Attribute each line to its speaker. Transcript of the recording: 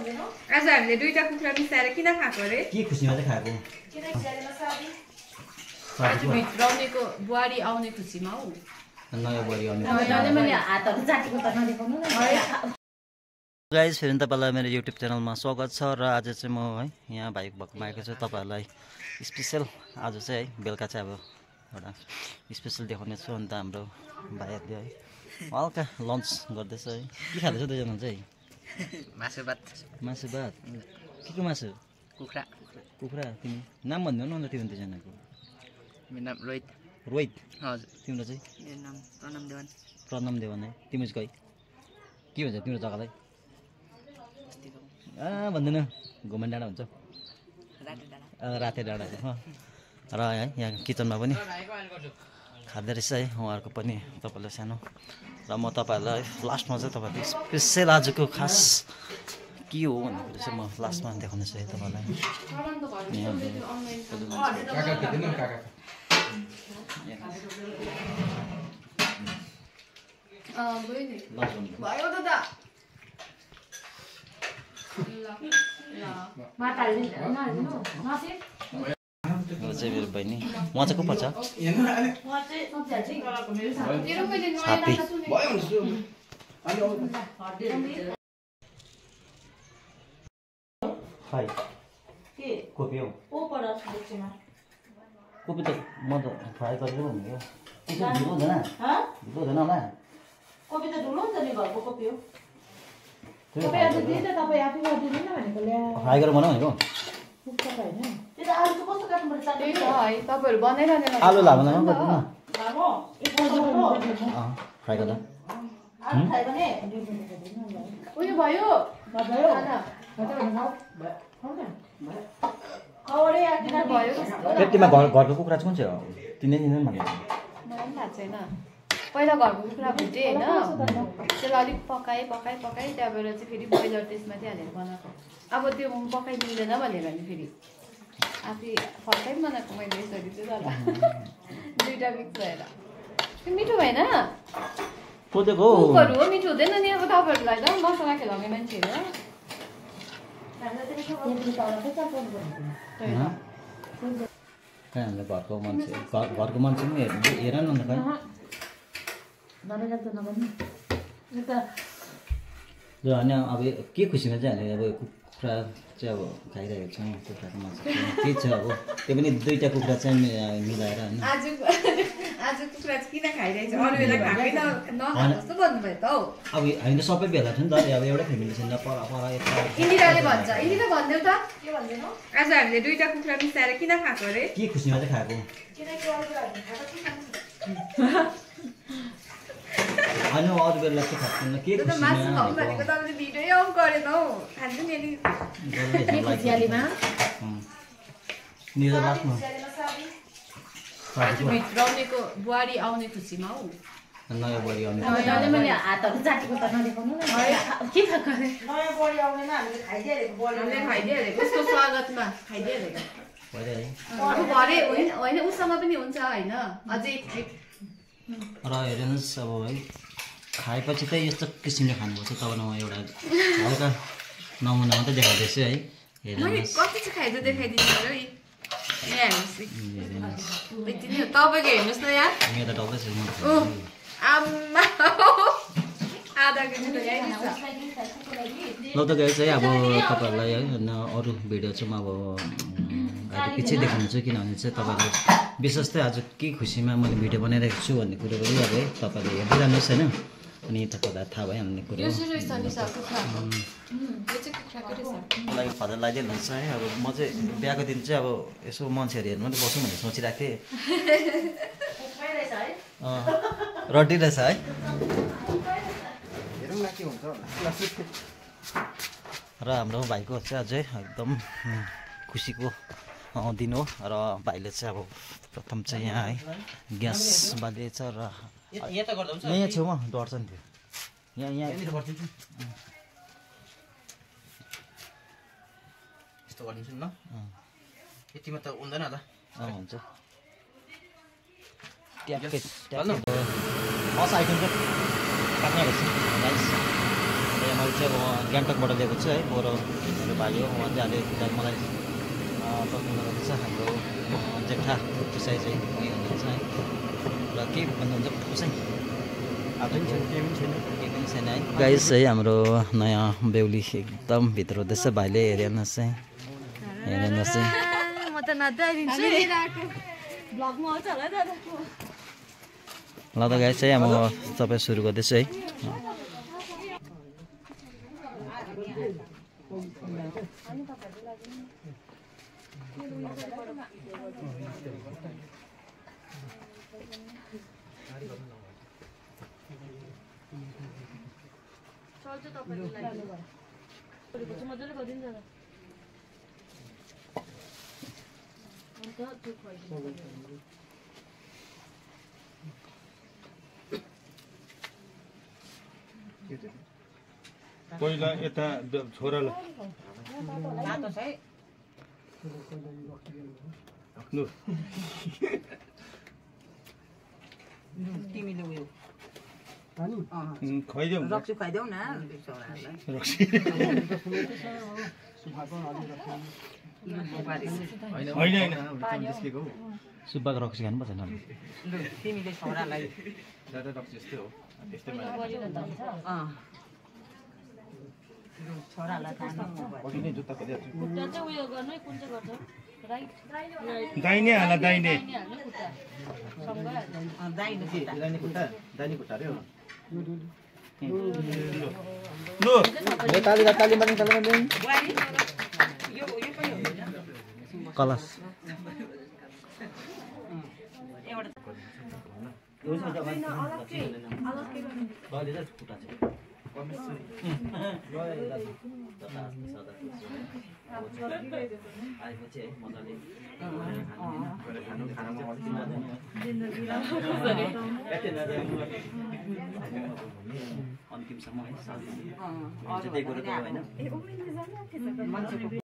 Speaker 1: आज हामीले दुईटा कुखुरा मिसाएर किन खाएको अरे?
Speaker 2: के खुसीमा चाहिँ खाएको?
Speaker 1: आज भित्राउनेको बुहारी आउने खुसीमा हौ।
Speaker 2: नयाँ बुहारी आउने। गाइस फेरि तपाईँलाई मेरो युट्युब च्यानलमा स्वागत छ र आज चाहिँ म है यहाँ भाइ भएकोमा आएको छु तपाईँहरूलाई स्पेसल आज चाहिँ है बेलुका चाहिँ अब एउटा स्पेसल देखाउने छु। अन्त हाम्रो भाइहरूले है हल्का लन्च गर्दैछ है। के खाँदैछ दुईजना चाहिँ?
Speaker 3: मासु भात।
Speaker 2: के मासु?
Speaker 3: कुखुरा।
Speaker 2: तिमी नाम भन्नु न अन्त तिम्रो दुईजनाको?
Speaker 3: मेरो नाम रोहित। हजुर।
Speaker 2: तिम्रो चाहिँ?
Speaker 3: मेरो नाम
Speaker 2: प्रणम देवान है। तिम्रो चाहिँ के भन्छ तिम्रो जग्गालाई? भन्दैन घुमन डाँडा हुन्छ। राते डाँडा र है यहाँ किचनमा पनि खाँदो रहेछ है उहाँहरूको पनि तपाईँलाई सानो। र म तपाईँहरूलाई लास्टमा चाहिँ तपाईँहरूले स्पेसल आजको खास के हो भन्ने कुरा चाहिँ म लास्टमा देखाउने छु है तपाईँलाई। चाहिँ मेरो बहिनी उहाँ चाहिँ को पर्छ? छाती कोपी हो। कोपी त म त फ्राई गरेर भनेको ढिलो हुँदैन होला?
Speaker 4: कोपी त ढुलो हुन्छ नि घरको कोपी हो।
Speaker 2: फ्राई गरेर बनाऊ भनेको?
Speaker 1: तपाईहरु बनाइरहने
Speaker 2: आलु लामो लामो गर्दैन? फ्राई गर्दा
Speaker 1: उयो भयो
Speaker 2: पेटीमा घरको कुखुरा चाहिँ कुन चाहिँ हो? तिनै भन्नु
Speaker 1: मलाई पनि थाहा छैन। पहिला घरको कुखुरा भुटे होइन, त्यसलाई अलिक पकाएँ त्यहाँबाट चाहिँ फेरि बोइलर त्यसमाथि हालेर बनाएको। अब त्यो पकाइ मिल्दैन भनेर नि फेरि आफै फर्काइ बनाएको मैले यसरी चाहिँ तर दुईवटा मिक्स भएर। त्यो मिठो भएन?
Speaker 2: सोधेको
Speaker 1: कुकहरू हो, मिठो हुँदैन नि अब तपाईँहरूलाई त मसला खेलाउने मान्छेहरू।
Speaker 2: कहाँ हाम्रो घरको मान्छे पनि हेर न खै अनि अब के खुसीमा चाहिँ हामीले अब कुखुरा चाहिँ अब खाइरहेको छौँ। कुखुराको मासु के छ अब त्यो पनि दुईवटा कुखुरा चाहिँ मिलाएर होइन।
Speaker 1: आज कुखुरा चाहिँ किन खाइरहेको छ? अरू बेला खाएकै नखानु जस्तो भन्नुभयो त हौ।
Speaker 2: अब हामी त सबै भेला छ नि त, अब एउटै फ्यामिली छ नि त। पर
Speaker 1: इन्दिराले भन्छ, इन्दिरा भनिदेऊ त के भन्दैन? आज हामीले दुईवटा कुखुरा मिसाएर किन खाएको अरे?
Speaker 2: के खुसीमा चाहिँ खाएको? होइन अरू बेला चाहिँ खाँदैन। के
Speaker 1: मासु खाउँ भनेको तपाईँले भिडियो अफ गरेन हौ। खान्छु नि आज भित्राउनेको बुहारी आउने खुसीमा हौ।
Speaker 2: नयाँ बुहारी आउने।
Speaker 1: उसको स्वागतमा खाइदिइहालेको भरे होइन, उसँग पनि हुन्छ होइन अझै।
Speaker 2: र हेर्नुहोस् अब है खाएपछि चाहिँ यस्तो किसिमले खानुपर्छ। तपाईँलाई म एउटा हल्का नमुना मात्रै देखाउँदैछु है। हेर्नुहोस्
Speaker 1: कति चाहिँ खाइदियो देखाइदिनु है। यहाँ हेर्नुहोस् यति नै हो। तपाईँको हेर्नुहोस् न यार,
Speaker 2: मेरो त डल्लै छ।
Speaker 1: आम्मा आधा केजी त ल्याइदिन्छ।
Speaker 2: ल त गाइस है अब तपाईँहरूलाई है अरू भिडियो चाहिँ म अब अहिले पछि देखाउँछु। किनभने चाहिँ तपाईँले विशेष चाहिँ आज के खुसीमा मैले भिडियो बनाइरहेको छु भन्ने कुरो पनि अब है तपाईँले हेर्दै जानुहोस् होइन। अनि तपाईँलाई थाहा भइहाल्ने कुरो मलाई फदर लगाइदिनुहुन्छ है। अब म चाहिँ बिहाको दिन चाहिँ अब यसो मान्छेहरू हेर्नु मात्रै बसौँ भनेर सोचिरहेको थिएँ। रड्डी रहेछ है। र हाम्रो भाइको चाहिँ अझै एकदम खुसीको दिन हो। र भाइले चाहिँ अब प्रथम चाहिँ यहाँ है ग्यास बालिएछ र यहाँ छेउमा डढ्छ नि त्यो यहाँ गरिदिन्छु
Speaker 3: यस्तो गरिदिन्छु नि ल। यतिमा त हुँदैन होला।
Speaker 2: हुन्छ ट्याक्कै ट्याक्कै फर्स्ट आइटम चाहिँ काट्ने रहेछ। मैले चाहिँ अब गान्तोकबाट ल्याएको छु है पोरो मेरो भाइ हो उहाँ चाहिँ अहिले मलाई पकाउनु गर्दैछ हाम्रो जेठा त्यसै चाहिँ उयो हुनुहुन्छ है र के भन्नुहुन्छ कसै केही पनि छैन है गाइस है हाम्रो नयाँ बेहुली एकदम भित्र हुँदैछ भाइले हेर्नुहोस् है हेर्नुहोस् है
Speaker 1: म त नाच्दै आइदिन्छु भ्लगमा आउँछ होला दादा
Speaker 2: ल त गाइस है म सबै सुरु गर्दैछु है
Speaker 1: मजाले गरिदिनु दादा
Speaker 5: पहिला यता छोरालाई लु
Speaker 4: तिमीले उयो
Speaker 5: खुवाइदेऊ
Speaker 4: रक्सी खुवाइदेऊ न
Speaker 5: होइन
Speaker 2: सुब्बाको रक्सी खानुपर्छ नि
Speaker 4: तिमीले छोरालाई छोरालाई
Speaker 5: दाहिने हाला दाहिने लु
Speaker 2: कलश अन्तिमसम्म है